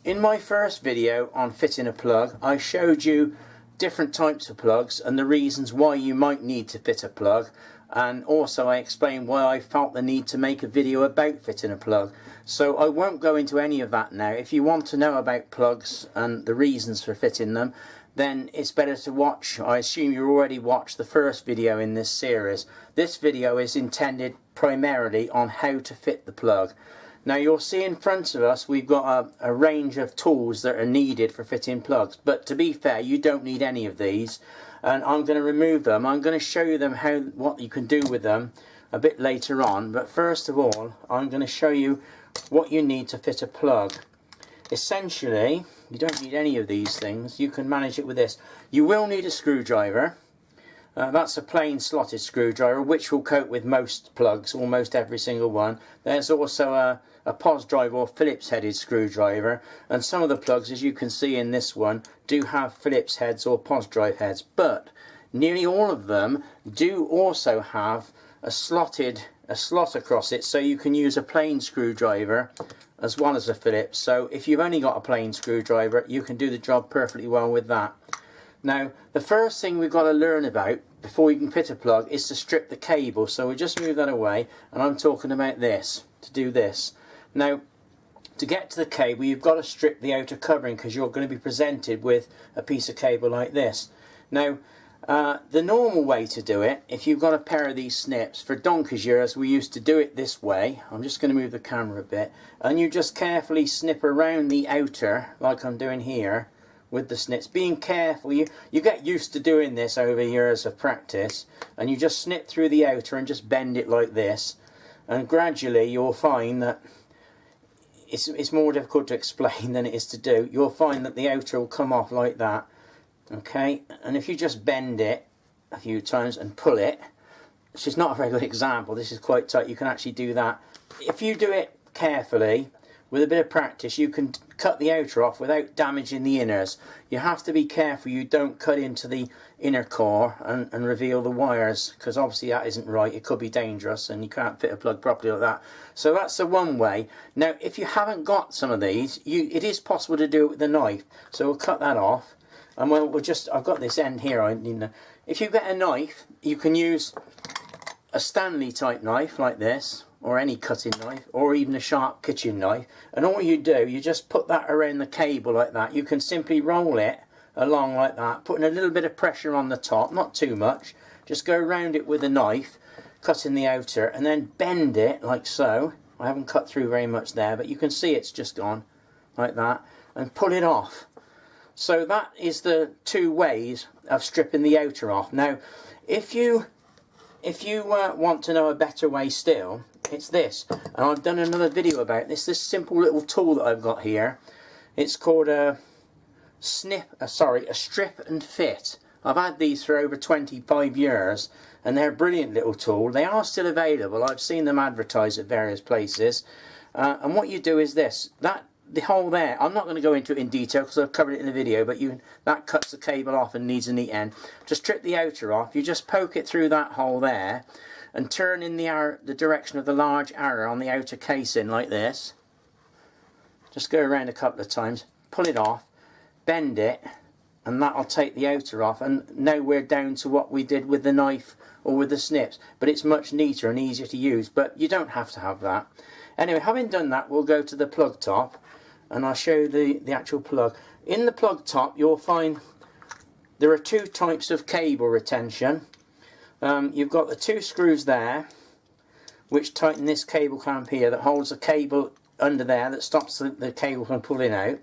In my first video on fitting a plug, I showed you different types of plugs and the reasons why you might need to fit a plug, and also I explained why I felt the need to make a video about fitting a plug. So I won't go into any of that now. If you want to know about plugs and the reasons for fitting them, then it's better to watch, I assume you already watched the first video in this series. This video is intended primarily on how to fit the plug. Now you'll see in front of us we've got a range of tools that are needed for fitting plugs, but to be fair, you don't need any of these, and I'm going to remove them. I'm going to show you them what you can do with them a bit later on, but first of all I'm going to show you what you need to fit a plug. Essentially, you don't need any of these things. You can manage it with this. You will need a screwdriver. That's a plain slotted screwdriver, which will cope with most plugs, almost every single one. There's also a POS drive or Phillips headed screwdriver, and some of the plugs, as you can see in this one, do have Phillips heads or POS drive heads, but nearly all of them do also have a slot across it, so you can use a plain screwdriver as well as a Phillips. So if you've only got a plain screwdriver, you can do the job perfectly well with that. Now, the first thing we've got to learn about before you can fit a plug is to strip the cable. So we'll just move that away, and I'm talking about this, to do this. Now, to get to the cable, you've got to strip the outer covering, because you're going to be presented with a piece of cable like this. Now, the normal way to do it, if you've got a pair of these snips, for donkey's years we used to do it this way. I'm just going to move the camera a bit, and you just carefully snip around the outer, like I'm doing here, with the snips, being careful. You get used to doing this over years of practice, and you just snip through the outer and just bend it like this, and gradually you'll find that it's more difficult to explain than it is to do. You'll find that the outer will come off like that, okay? And if you just bend it a few times and pull it, which is not a very good example, this is quite tight, you can actually do that. If you do it carefully, with a bit of practice, you can cut the outer off without damaging the inners. You have to be careful you don't cut into the inner core and reveal the wires, because obviously that isn't right. It could be dangerous and you can't fit a plug properly like that. So that's the one way. Now, if you haven't got some of these, it is possible to do it with a knife. So we'll cut that off, and I've got this end here. If you get a knife, you can use a Stanley type knife like this, or any cutting knife, or even a sharp kitchen knife, and all you do, you just put that around the cable like that. You can simply roll it along like that, putting a little bit of pressure on the top, not too much. Just go around it with a knife, cutting the outer, and then bend it like so. I haven't cut through very much there, but you can see it's just gone like that, and pull it off. So that is the two ways of stripping the outer off. Now, if you want to know a better way still, it's this, and I've done another video about this simple little tool that I've got here. It's called a strip and fit. I've had these for over 25 years, and they're a brilliant little tool. They are still available. I've seen them advertised at various places, and what you do is this, the hole there, I'm not going to go into it in detail because I've covered it in the video, but that cuts the cable off and needs a neat end. To strip the outer off, you just poke it through that hole there and turn in the direction of the large arrow on the outer casing like this. Just go around a couple of times, pull it off, bend it, and that'll take the outer off, and now we're down to what we did with the knife or with the snips, but it's much neater and easier to use, but you don't have to have that. Anyway, having done that, we'll go to the plug top, and I'll show you the actual plug. In the plug top, you'll find there are two types of cable retention. You've got the two screws there, which tighten this cable clamp here that holds the cable under there that stops the cable from pulling out.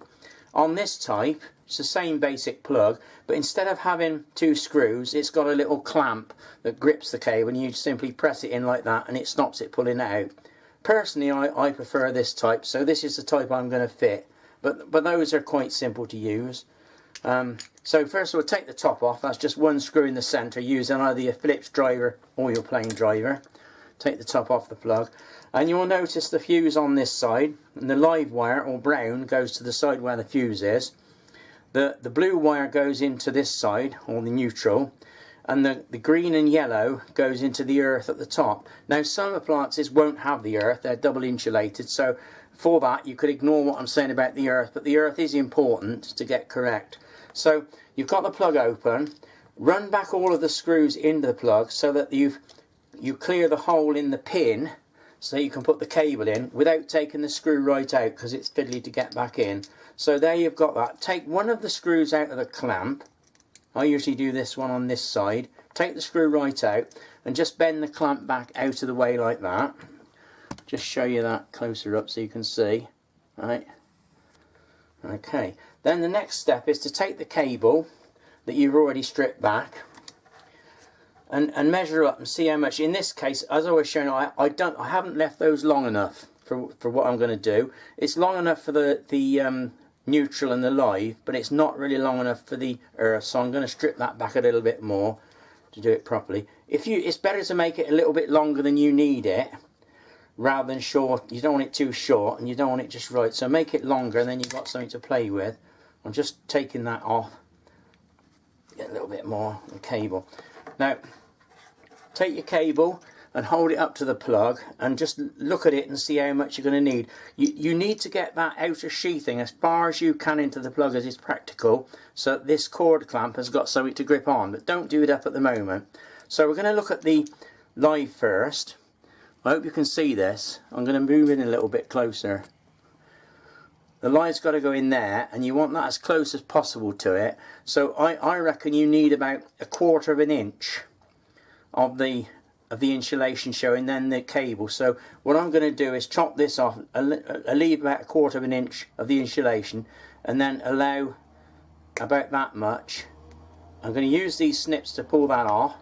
On this type, it's the same basic plug, but instead of having two screws, it's got a little clamp that grips the cable, and you simply press it in like that and it stops it pulling out. Personally, I prefer this type, so this is the type I'm going to fit, but those are quite simple to use. So first of all, take the top off. That's just one screw in the centre, using either your Phillips driver or your plain driver. Take the top off the plug, and you'll notice the fuse on this side, and the live wire, or brown, goes to the side where the fuse is. The blue wire goes into this side, or the neutral, and the green and yellow goes into the earth at the top. Now some appliances won't have the earth, they're double insulated, so for that you could ignore what I'm saying about the earth, but the earth is important to get correct. So you've got the plug open, run back all of the screws into the plug so that you clear the hole in the pin so you can put the cable in without taking the screw right out, because it's fiddly to get back in. So there you've got that. Take one of the screws out of the clamp. I usually do this one on this side. Take the screw right out and just bend the clamp back out of the way like that. Just show you that closer up so you can see. Right. Okay. Then the next step is to take the cable that you've already stripped back and measure up and see how much. In this case, as I was showing, I haven't left those long enough for what I'm going to do. It's long enough for the neutral and the live, but it's not really long enough for the earth, so I'm going to strip that back a little bit more to do it properly. It's better to make it a little bit longer than you need it rather than short. You don't want it too short and you don't want it just right, so make it longer and then you've got something to play with. I'm just taking that off, get a little bit more of the cable. Now take your cable and hold it up to the plug and just look at it and see how much you're going to need. You need to get that outer sheathing as far as you can into the plug as is practical, so that this cord clamp has got something to grip on, but don't do it up at the moment. So we're going to look at the live first. I hope you can see this. I'm going to move in a little bit closer. The live's got to go in there and you want that as close as possible to it. So I reckon you need about 1/4 of an inch of the insulation showing, then the cable. So what I'm going to do is chop this off, leave about 1/4 of an inch of the insulation and then allow about that much. I'm going to use these snips to pull that off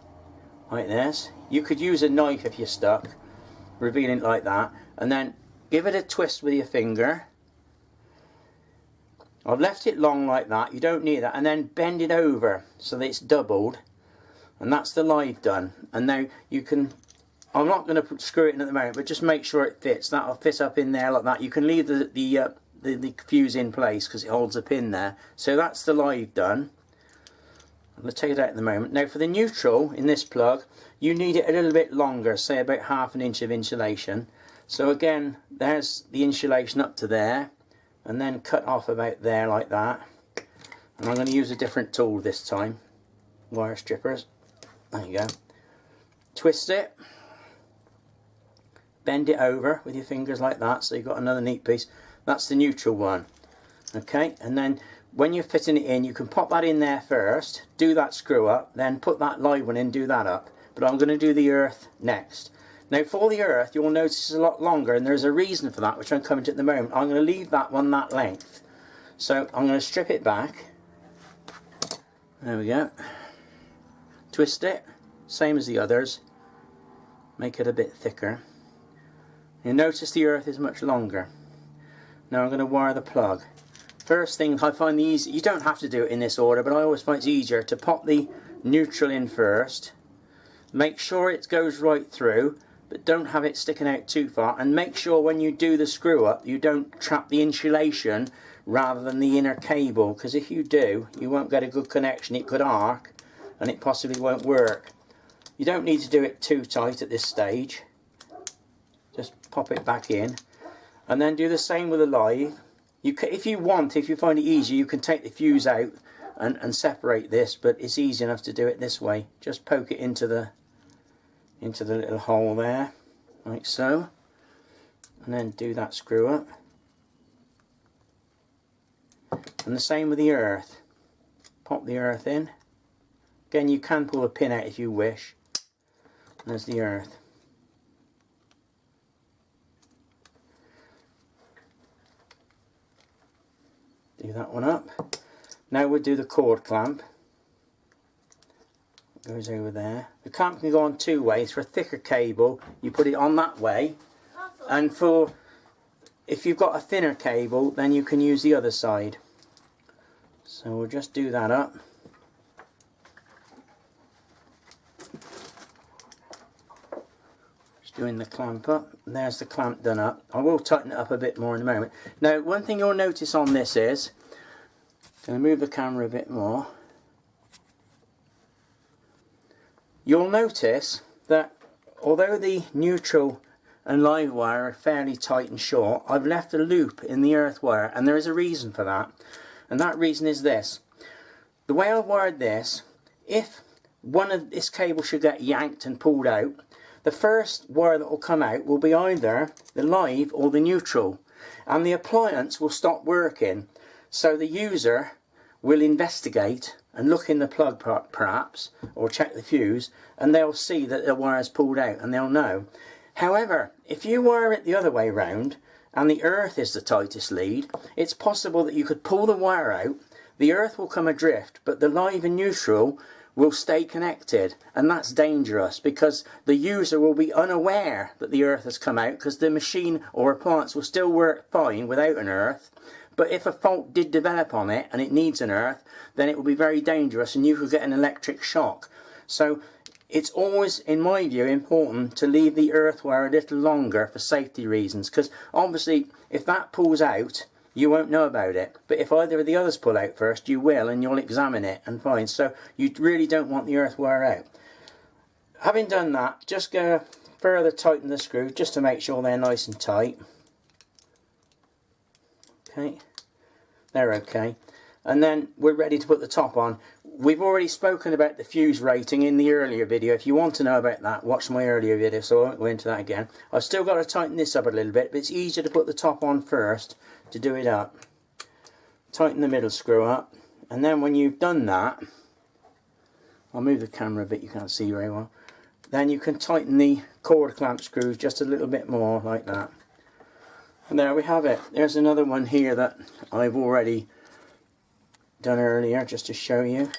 like this. You could use a knife if you're stuck, revealing it like that, and then give it a twist with your finger. I've left it long like that, you don't need that, and then bend it over so that it's doubled. And that's the live done. And now you can, I'm not going to screw it in at the moment, but just make sure it fits. That'll fit up in there like that. You can leave the fuse in place because it holds a pin there. So that's the live done. I'm going to take it out in the moment. Now for the neutral in this plug, you need it a little bit longer, say about 1/2 inch of insulation. So again, there's the insulation up to there, and then cut off about there like that. And I'm going to use a different tool this time, wire strippers. There you go. Twist it, bend it over with your fingers like that, so you've got another neat piece. That's the neutral one. Okay, and then when you're fitting it in, you can pop that in there first, do that screw up, then put that live one in, do that up. But I'm going to do the earth next. Now for the earth, you'll notice it's a lot longer, and there's a reason for that, which I'm coming to at the moment. I'm going to leave that one that length. So I'm going to strip it back. There we go. Twist it, same as the others, make it a bit thicker. You notice the earth is much longer. Now I'm going to wire the plug. First thing I find the easy, you don't have to do it in this order, but I always find it's easier to pop the neutral in first. Make sure it goes right through, but don't have it sticking out too far, and make sure when you do the screw up you don't trap the insulation rather than the inner cable, because if you do you won't get a good connection. It could arc and it possibly won't work. You don't need to do it too tight at this stage. Just pop it back in and then do the same with the live. If you find it easy, you can take the fuse out and separate this, but it's easy enough to do it this way. Just poke it into the little hole there, like so, and then do that screw up. And the same with the earth. Pop the earth in. Again, you can pull a pin out if you wish. And there's the earth. Do that one up. Now we'll do the cord clamp. It goes over there. The clamp can go on 2 ways. For a thicker cable, you put it on that way. And if you've got a thinner cable, then you can use the other side. So we'll just do that up. Doing the clamp up. There's the clamp done up. I will tighten it up a bit more in a moment. Now one thing you'll notice on this is, I'm going to move the camera a bit more. you'll notice that although the neutral and live wire are fairly tight and short, I've left a loop in the earth wire, and there is a reason for that. And that reason is this. The way I've wired this, if one of this cable should get yanked and pulled out, the first wire that will come out will be either the live or the neutral, and the appliance will stop working. So the user will investigate and look in the plug perhaps, or check the fuse, and they'll see that the wire is pulled out and they'll know. However, if you wire it the other way round and the earth is the tightest lead, it's possible that you could pull the wire out, the earth will come adrift, but the live and neutral will stay connected, and that's dangerous because the user will be unaware that the earth has come out, because the machine or appliance will still work fine without an earth. But if a fault did develop on it and it needs an earth, then it will be very dangerous and you could get an electric shock. So it's always, in my view, important to leave the earth wire a little longer for safety reasons, because obviously if that pulls out, you won't know about it. But if either of the others pull out first, you will, and you'll examine it and find. So you really don't want the earth wire out. Having done that, just go further tighten the screw just to make sure they're nice and tight. Okay, they're okay. And then we're ready to put the top on. We've already spoken about the fuse rating in the earlier video. If you want to know about that, watch my earlier video, so I won't go into that again. I've still got to tighten this up a little bit, but it's easier to put the top on first to do it up. Tighten the middle screw up, and then when you've done that, I'll move the camera a bit, you can't see very well. Then you can tighten the cord clamp screws just a little bit more, like that. And there we have it. There's another one here that I've already done earlier, just to show you.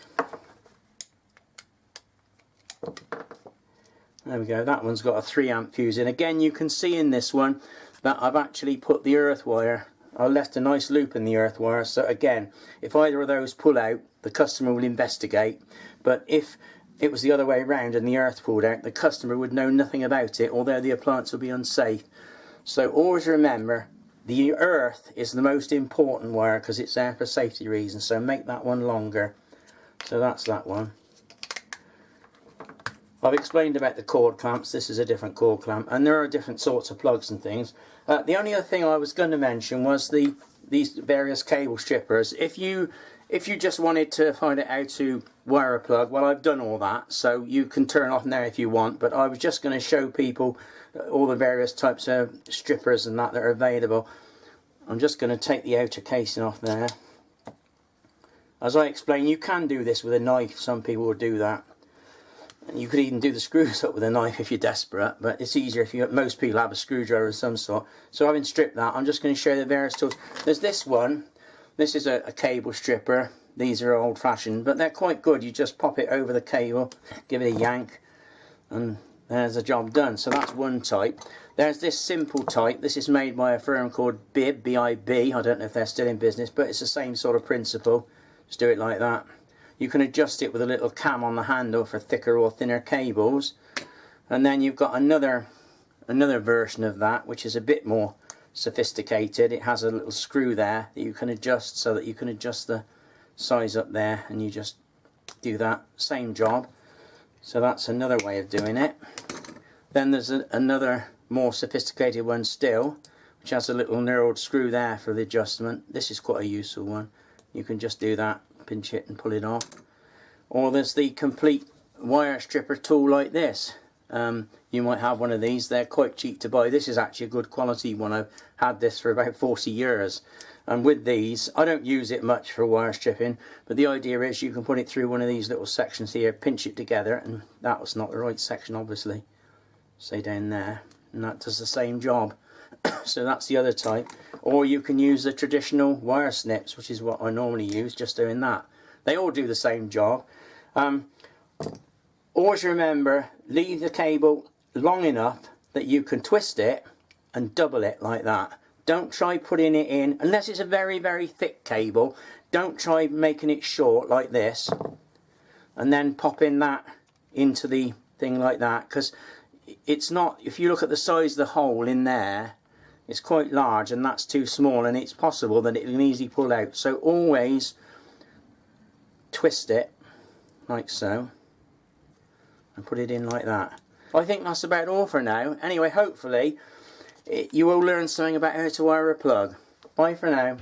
There we go, that one's got a 3 amp fuse in. Again, you can see in this one that I've actually put the earth wire, I left a nice loop in the earth wire, so again, if either of those pull out, the customer will investigate. But if it was the other way around and the earth pulled out, the customer would know nothing about it, although the appliance will be unsafe. So always remember, the earth is the most important wire because it's there for safety reasons, so make that one longer. So that's that one. I've explained about the cord clamps. This is a different cord clamp, and there are different sorts of plugs and things. The only other thing I was going to mention was these various cable strippers. If you just wanted to find out how to wire a plug, well, I've done all that, so you can turn off now if you want, but I was just going to show people all the various types of strippers and that are available. I'm just going to take the outer casing off there. As I explained, you can do this with a knife. Some people will do that. And you could even do the screws up with a knife if you're desperate, but it's easier if most people have a screwdriver of some sort. So having stripped that, I'm just going to show you the various tools. There's this one. This is a cable stripper. These are old-fashioned, but they're quite good. You just pop it over the cable, give it a yank, and there's the job done. So that's one type. There's this simple type. This is made by a firm called Bib, B-I-B. I don't know if they're still in business, but it's the same sort of principle. Just do it like that. You can adjust it with a little cam on the handle for thicker or thinner cables. And then you've got another version of that, which is a bit more sophisticated. It has a little screw there that you can adjust, so that you can adjust the size up there, and you just do that. Same job. So that's another way of doing it. Then there's another more sophisticated one still, which has a little knurled screw there for the adjustment. This is quite a useful one. You can just do that, pinch it and pull it off. Or there's the complete wire stripper tool like this. You might have one of these. They're quite cheap to buy. This is actually a good quality one. I've had this for about 40 years. And with these, I don't use it much for wire stripping, but the idea is you can put it through one of these little sections here, pinch it together, and that was not the right section obviously. Say down there, and that does the same job. So that's the other type. Or you can use the traditional wire snips, which is what I normally use, just doing that. They all do the same job. Always remember, leave the cable long enough that you can twist it and double it like that. Don't try putting it in, unless it's a very, very thick cable, don't try making it short like this and then popping that into the thing like that, because it's not, if you look at the size of the hole in there, it's quite large and that's too small, and it's possible that it can easily pull out. So always twist it like so, and put it in like that. I think that's about all for now. Anyway, hopefully you will learn something about how to wire a plug. Bye for now.